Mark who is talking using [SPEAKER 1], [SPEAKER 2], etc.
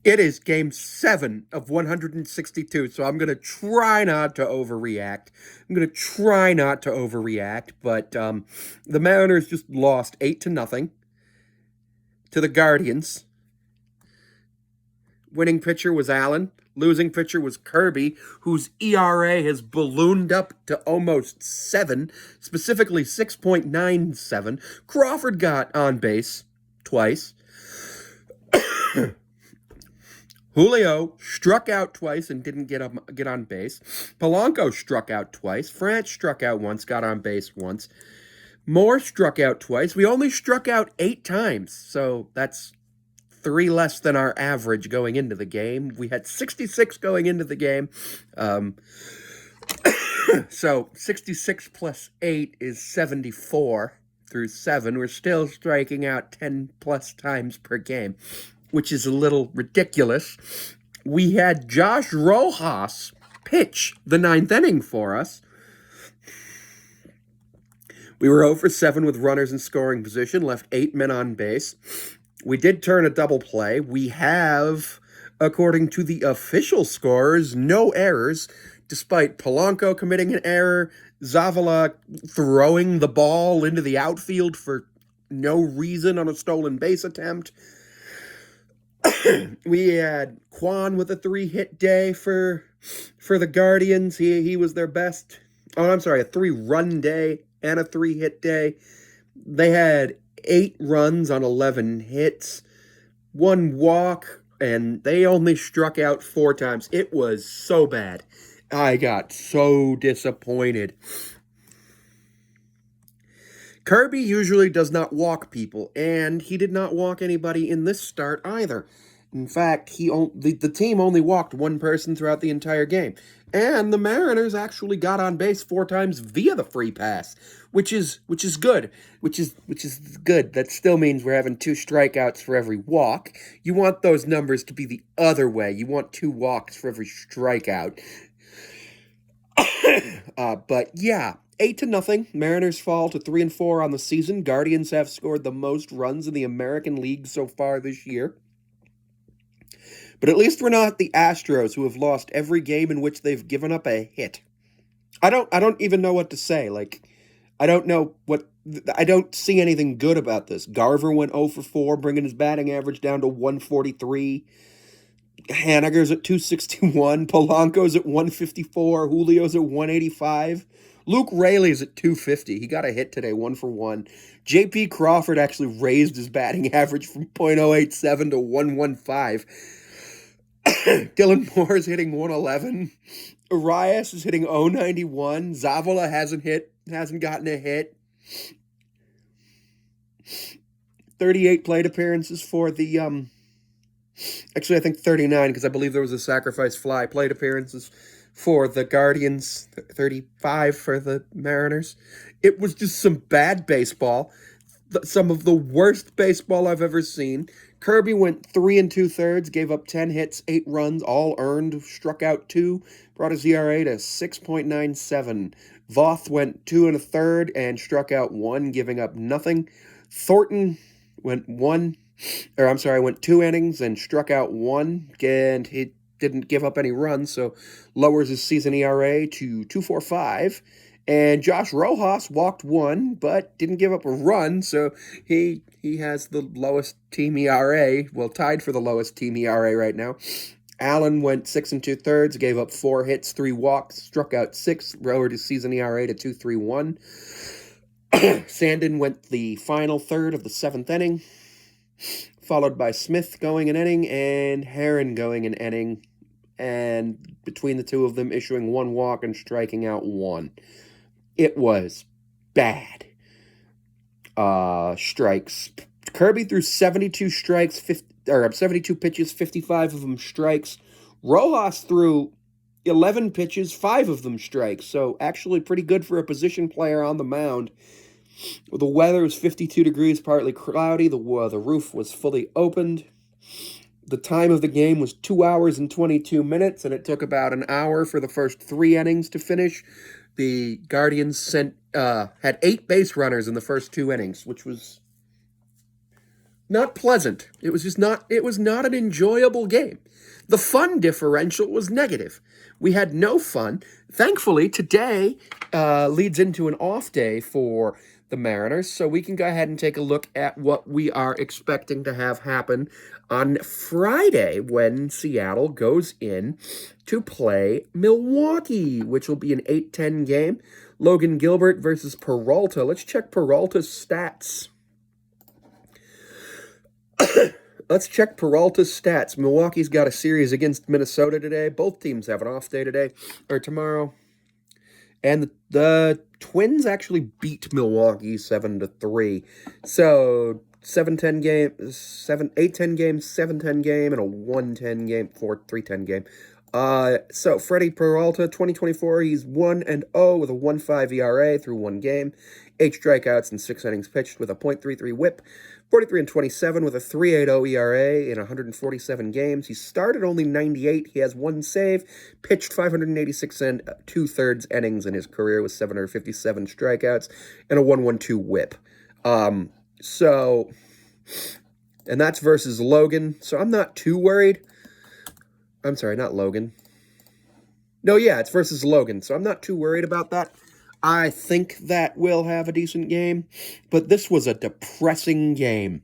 [SPEAKER 1] It is game 7 of 162, so I'm going to try not to overreact. But the Mariners just lost 8 to nothing to the Guardians. Winning pitcher was Allen. Losing pitcher was Kirby, whose ERA has ballooned up to almost 7, specifically 6.97. Crawford got on base twice. Julio struck out twice and didn't get on base. Polanco struck out twice. France struck out once, got on base once. Moore struck out twice. We only struck out 8 times, so that's 3 less than our average going into the game. We had 66 going into the game. So 66 plus 8 is 74 through 7. We're still striking out 10 plus times per game, which is a little ridiculous. We had Josh Rojas pitch the 9th inning for us. We were 0 for 7 with runners in scoring position, left 8 men on base. We did turn a double play. We have, according to the official scores, no errors, despite Polanco committing an error, Zavala throwing the ball into the outfield for no reason on a stolen base attempt. We had Quan with a 3-hit day for the Guardians. He was their best. Oh, I'm sorry, a 3-run day and a 3-hit day. They had 8 runs on 11 hits, 1 walk, and they only struck out 4 times. It was so bad. I got so disappointed. Kirby usually does not walk people, and he did not walk anybody in this start either. In fact, the team only walked 1 person throughout the entire game. And the Mariners actually got on base 4 times via the free pass, which is good. Which is good. That still means we're having 2 strikeouts for every walk. You want those numbers to be the other way. You want 2 walks for every strikeout. But yeah, 8 to nothing. Mariners fall to 3-4 on the season. Guardians have scored the most runs in the American League so far this year. But at least we're not the Astros, who have lost every game in which they've given up a hit. I don't even know what to say. I don't see anything good about this. Garver went 0 for 4, bringing his batting average down to 143. Haniger's at 261. Polanco's at 154. Julio's at 185. Luke Raley's at 250. He got a hit today, 1 for 1. J.P. Crawford actually raised his batting average from .087 to 115. Dylan Moore is hitting 111. Arias is hitting 091. Zavala hasn't gotten a hit. 38 plate appearances for the actually I think 39, because I believe there was a sacrifice fly. Plate appearances for the Guardians, 35 for the Mariners. It was just some bad baseball. Some of the worst baseball I've ever seen. Kirby went 3 2/3, gave up 10 hits, 8 runs, all earned, struck out 2, brought his ERA to 6.97. Voth went 2 1/3 and struck out 1, giving up nothing. Thornton went 2 innings and struck out 1, and he didn't give up any runs, so lowers his season ERA to 2.45. And Josh Rojas walked 1, but didn't give up a run, so he has the lowest team ERA, well, tied for the lowest team ERA right now. Allen went 6 2/3, gave up 4 hits, 3 walks, struck out 6, lowered his season ERA to 2.31. Sandin went the final third of the 7th inning, followed by Smith going an inning and Herron going an inning, and between the 2 of them issuing 1 walk and striking out 1. It was bad. Strikes. Kirby threw 72 strikes, 72 pitches, 55 of them strikes. Rojas threw 11 pitches, 5 of them strikes. So actually pretty good for a position player on the mound. The weather was 52 degrees, partly cloudy. The roof was fully opened. The time of the game was 2 hours and 22 minutes, and it took about an hour for the first 3 innings to finish. The Guardians had 8 base runners in the first 2 innings, which was not pleasant. It was just not, it was not an enjoyable game. The fun differential was negative. We had no fun. Thankfully, today leads into an off day for the Mariners, so we can go ahead and take a look at what we are expecting to have happen on Friday when Seattle goes in to play Milwaukee, which will be an 8-10 game. Logan Gilbert versus Peralta. Let's check Peralta's stats. Let's check Peralta's stats. Milwaukee's got a series against Minnesota today. Both teams have an off day today, or tomorrow. And the Twins actually beat Milwaukee 7-3. So 7-10 game, 8-10 game, 7-10 game, and a 1-10 game, 3-10 game. So Freddie Peralta, 2024, he's 1-0 with a 1.5 ERA through one game, 8 strikeouts and 6 innings pitched with a .33 WHIP, 43-27 with a 3.80 ERA in 147 games. He started only 98. He has 1 save, pitched 586 and 2/3 innings in his career with 757 strikeouts and a 1.12 WHIP. And that's versus Logan. So I'm not too worried. I'm sorry, not Logan. No, yeah, it's versus Logan, so I'm not too worried about that. I think that we'll have a decent game, but this was a depressing game.